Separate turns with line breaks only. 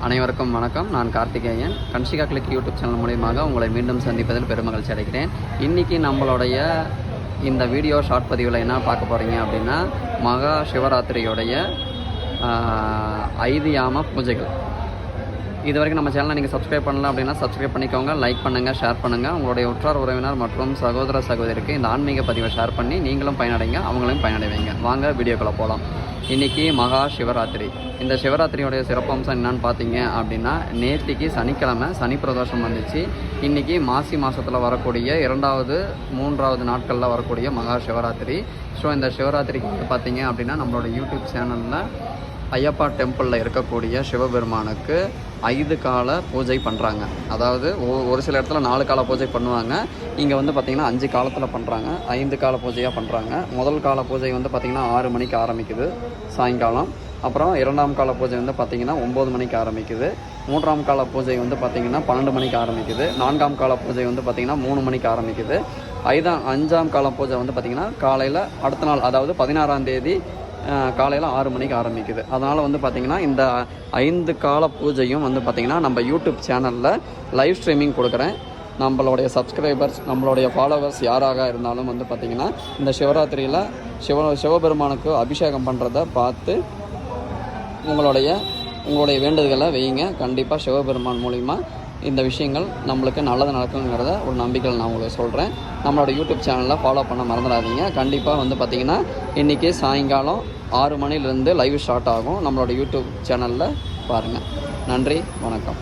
அனைவருக்கும் வணக்கம். நான் Karthikeyan. Kanshika click YouTube channel மூலமாக உங்களை மீண்டும் சந்திப்பதில் பெருமகிழ்ச்சி அடைகிறேன். இன்றைக்கி நம்மளுடைய இந்த வீடியோ ஷார்ட் பதிவில் என்ன பார்க்க போகிறீங்க அப்படின்னா, மகா சிவராத்திரியோடைய 5 யாம பூஜைகள். இது வரைக்கும் நம்ம சேனலை நீங்கள் சப்ஸ்கிரைப் பண்ணல அப்படின்னா சப்ஸ்கிரைப் பண்ணிக்கோங்க, லைக் பண்ணுங்கள், ஷேர் பண்ணுங்கள். உங்களுடைய உற்றார் உறவினர் மற்றும் சகோதர சகோதரிக்கு இந்த ஆன்மீக பதிவை ஷேர் பண்ணி நீங்களும் பயனடைங்க, அவங்களையும் பயனடைவீங்க. வாங்க வீடியோக்குள்ளே போகலாம். இன்றைக்கி மகா சிவராத்திரி. இந்த சிவராத்திரியோடைய சிறப்பம்சம் என்னன்னு பார்த்தீங்க அப்படின்னா, நேற்றுக்கு சனிக்கிழமை சனி பிரதோஷம் வந்துச்சு. இன்றைக்கி மாசி மாதத்தில் வரக்கூடிய 2வது 3வது நாட்களில் வரக்கூடிய மகா சிவராத்திரி. ஸோ இந்த சிவராத்திரிக்கு வந்து பார்த்தீங்க அப்படின்னா, நம்மளோட யூடியூப் சேனலில் ஐயப்பா டெம்பிளில் இருக்கக்கூடிய சிவபெருமானுக்கு 5 கால பூஜை பண்ணுறாங்க. அதாவது ஒரு சில இடத்துல 4 கால பூஜை பண்ணுவாங்க. இங்கே வந்து பார்த்திங்கன்னா 5 காலத்தில் பண்ணுறாங்க, 5 கால பூஜையாக பண்ணுறாங்க. முதல் கால பூஜை வந்து பார்த்திங்கன்னா 6 மணிக்கு ஆரம்பிக்குது சாயங்காலம். அப்புறம் 2ஆம் கால பூஜை வந்து பார்த்திங்கன்னா 9 மணிக்கு ஆரம்பிக்குது. 3ஆம் கால பூஜை வந்து பார்த்திங்கன்னா 12 மணிக்கு ஆரம்பிக்குது. 4ஆம் கால பூஜை வந்து பார்த்திங்கன்னா 3 மணிக்கு ஆரம்பிக்குது. 5ஆம் கால பூஜை வந்து பார்த்திங்கன்னா காலையில் அடுத்த நாள், அதாவது 16ஆம் தேதி காலையில் 6 மணிக்கு ஆரம்பிக்குது. அதனால் வந்து பார்த்திங்கன்னா இந்த 5 கால பூஜையும் வந்து பார்த்திங்கன்னா நம்ம யூடியூப் சேனலில் லைவ் ஸ்ட்ரீமிங் கொடுக்குறேன். நம்மளுடைய சப்ஸ்கிரைபர்ஸ், நம்மளுடைய ஃபாலோவர்ஸ் யாராக இருந்தாலும் வந்து பார்த்திங்கன்னா இந்த சிவராத்திரியில் சிவபெருமானுக்கு அபிஷேகம் பண்ணுறத பார்த்து உங்களுடைய வேண்டுதல்களை வையுங்க. கண்டிப்பாக சிவபெருமான் மூலிமா இந்த விஷயங்கள் நம்மளுக்கு நல்லது நடக்குங்கிறத ஒரு நம்பிக்கையில் நான் உங்களுக்கு சொல்கிறேன். நம்மளோட யூடியூப் சேனலில் ஃபாலோ பண்ண மறந்துடாதீங்க. கண்டிப்பாக வந்து பார்த்திங்கன்னா இன்றைக்கி சாயங்காலம் 6 மணிலேருந்து லைவ் ஸ்டார்ட் ஆகும். நம்மளோட யூடியூப் சேனலில் பாருங்கள். நன்றி, வணக்கம்.